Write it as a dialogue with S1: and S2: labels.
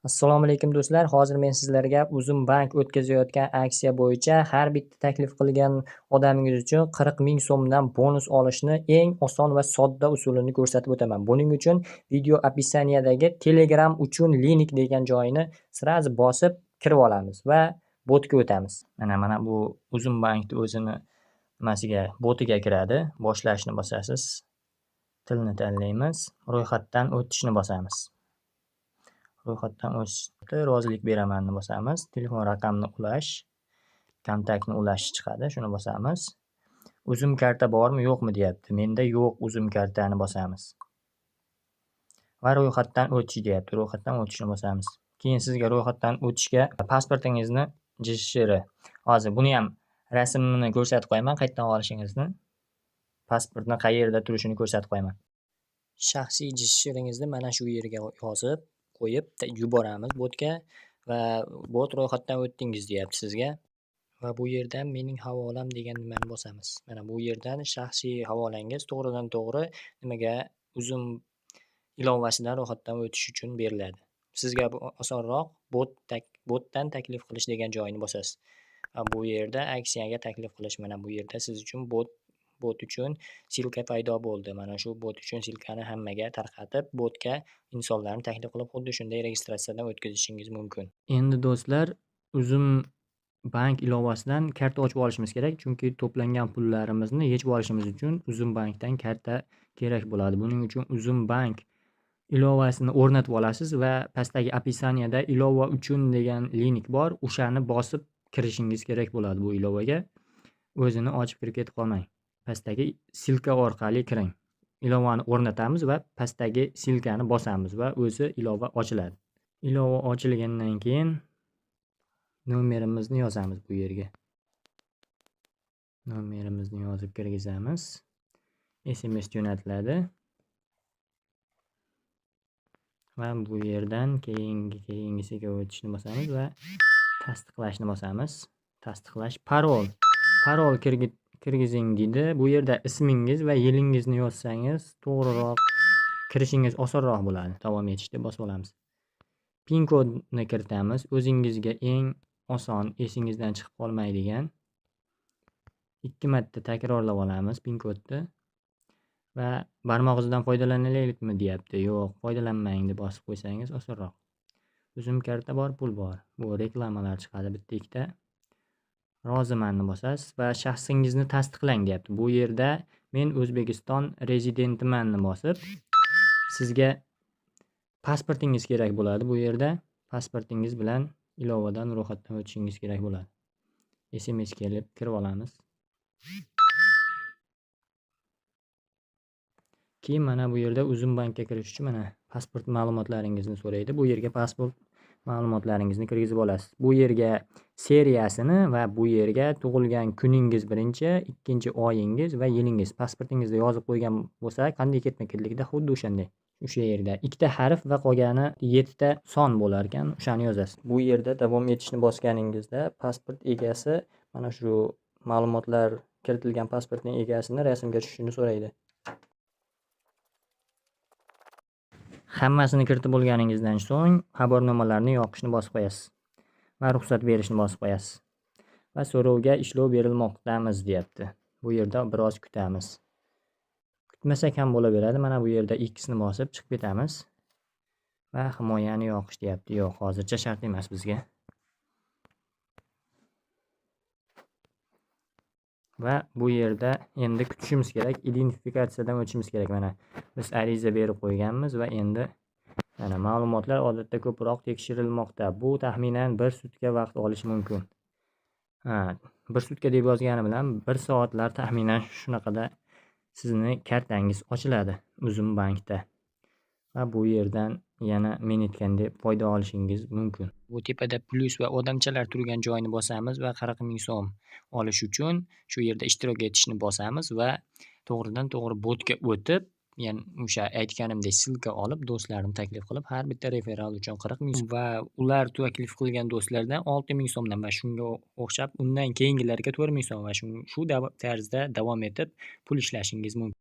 S1: Assalomu alaykum do'stlar. Hozir men sizlarga Uzum bank o'tkazayotgan aksiya bo'yicha har bitta taklif qilgan odamingiz uchun 40 ming so'mdan bonus olishni eng oson va sodda usulini ko'rsatib o'taman. Buning uchun video описаниядagi Telegram uchun link degan joyini sirazi bosib kirib olamiz va botga o'tamiz. Mana bu Uzum bankni o'zini botiga kiradi. Boshlashni bosasiz. Tilni tanlaymiz. Ro'yxatdan o'tishni bosamiz. Ro'yxatdan o'tishda rozilik beramanni bosamiz. Telefon raqamini ulash, kontaktni ulash chiqadi. Shuni bosamiz. Uzum karta bormi, yo'qmi deyapti. Menda yo'q, uzum kartani bosamiz. Va ro'yxatdan o'tish deyapti. Ro'yxatdan o'tishni bosamiz. Keyin sizga ro'yxatdan o'tishga pasportingizni JSHR. Hozir buni ham rasmini ko'rsatib qo'yaman, qayerdan olishingizni. Pasportni qayerda turishini ko'rsatib qo'yaman. Shaxsiy JSHRingizni mana shu yerga yozib qo'yib yuboramiz botga va bot ro'yxatdan o'tdingiz deyapti sizga. Va bu yerdan mening havolam degan nimani bosamiz. Mana bu yerdan shaxsiy havolangiz to'g'ridan to'g'ri nimaga Uzum ilovasidan ro'yxatdan o'tish uchun beriladi. Sizga bu osonroq botdan taklif qilish degan joyini bosasiz. Bu yerda aksiyaga taklif qilish, mana bu yerda siz uchun bot uchun silka paydo bo'ldi. Mana shu bot uchun silkani hammaga tarqatib, botga insonlarni taklif qilib, xuddi shunday registratsiyadan o'tkazishingiz mumkin. Endi do'stlar, Uzum bank ilovasidan karta ochib olishimiz kerak, chunki to'plangan pullarimizni yechib olishimiz uchun Uzum bankdan karta kerak bo'ladi. Buning uchun Uzum bank ilovasini o'rnatib olasiz va pastdagi описаниеda ilova uchun degan link bor. O'shani bosib kirishingiz kerak bo'ladi bu ilovaga. O'zini ochib kirib ketib qolmang. Pastdagi silka orqali kiring. Ilovani o'rnatamiz va pastdagi silkani bosamiz va o'zi ilova ochiladi. Ilova ochilgandan keyin nomerimizni yozamiz bu yerga. Nomerimizni yozib kirgizamiz. SMS jo'natiladi. Va bu yerdan keyingisiga o'tishni bosamiz va tasdiqlashni bosamiz. Tasdiqlash, parol kirgizing deydi. Bu yerda ismingiz va yilingizni yozsangiz to'g'riroq kirishingiz osonroq bo'ladi. Davom etishda bosib olamiz. Pin kodni kiritamiz. O'zingizga eng oson, esingizdan chiqib qolmaydigan 2 marta takrorlab olamiz pin kodni. Va barmoq izidan foydalanalaylikmi deyapti. Yo'q, foydalanmang deb bosib qo'ysangiz osonroq. Uzum karta bor, pul bor. Bu reklamalar chiqadi bitta ikkita. Rozimanni bosasiz va shaxsingizni tasdiqlang deyapti. Bu yerda men O'zbekiston rezidentimanni bosib, sizga pasportingiz kerak bo'ladi. Bu yerda pasportingiz bilan ilovadan ro'yxatdan o'tishingiz kerak bo'ladi. SMS kelib kirib olamiz. Keyin mana bu yerda Uzum bankka kirish uchun mana pasport ma'lumotlaringizni so'raydi. Bu yerga pasport ma'lumotlaringizni kirgizib olasiz. Bu yerga seriyasini va bu yerga tug'ilgan kuningiz birinchi, ikkinchi oyingiz va yilingiz pasportingizda yozib qo'ygan bo'lsa, qanday ketma-ketlikda xuddi o'shanday. O'sha yerda ikkita harf va qolgani 7 ta son bo'lar ekan, o'shani yozasiz. Bu yerda davom etishni bosganingizda pasport egasi mana shu ma'lumotlar kiritilgan pasportning egasini rasmga tushishini so'raydi. Hammasini kiritib bo'lganingizdan so'ng xabarnomalarni yoqishni bosib qo'yasiz va ruxsat berishni bosib qo'yasiz. Va so'rovga ishlov berilmoqdamiz deyapti. Bu yerda biroz kutamiz. Kutmasak ham bo'laveradi. Mana bu yerda X ni bosib chiqib ketamiz. Va himoyani yoqish deyapti. Yo'q, hozircha shart emas bizga. Va bu yerda endi kutishimiz kerak, identifikatsiyadan o'tishimiz kerak. Mana biz ariza berib qo'yganmiz va endi mana ma'lumotlar odatda ko'proq tekshirilmoqda. Bu taxminan 1 sutka vaqt olishi mumkin. 1 sutka deb yozgani bilan 1 soatlar taxminan shunaqada sizni kartangiz ochiladi Uzum bankda. Va bu yerdan yana men aytgandek foyda olishingiz mumkin. Bu tepada plus va odamchalar turgan joyni bosamiz va 40 ming so'm olish uchun shu yerda ishtirok etishni bosamiz va to'g'ridan to'g'ri botga o'tib, ya'ni o'sha aytganimdek silka olib, do'stlarni taklif qilib, har bitta referal uchun 40 ming va ular taklif qilgan do'stlardan 6 ming so'mdan va shunga o'xshab undan keyingilarga 4 ming so'm va shu tarzda davom etib pul ishlashingiz mumkin.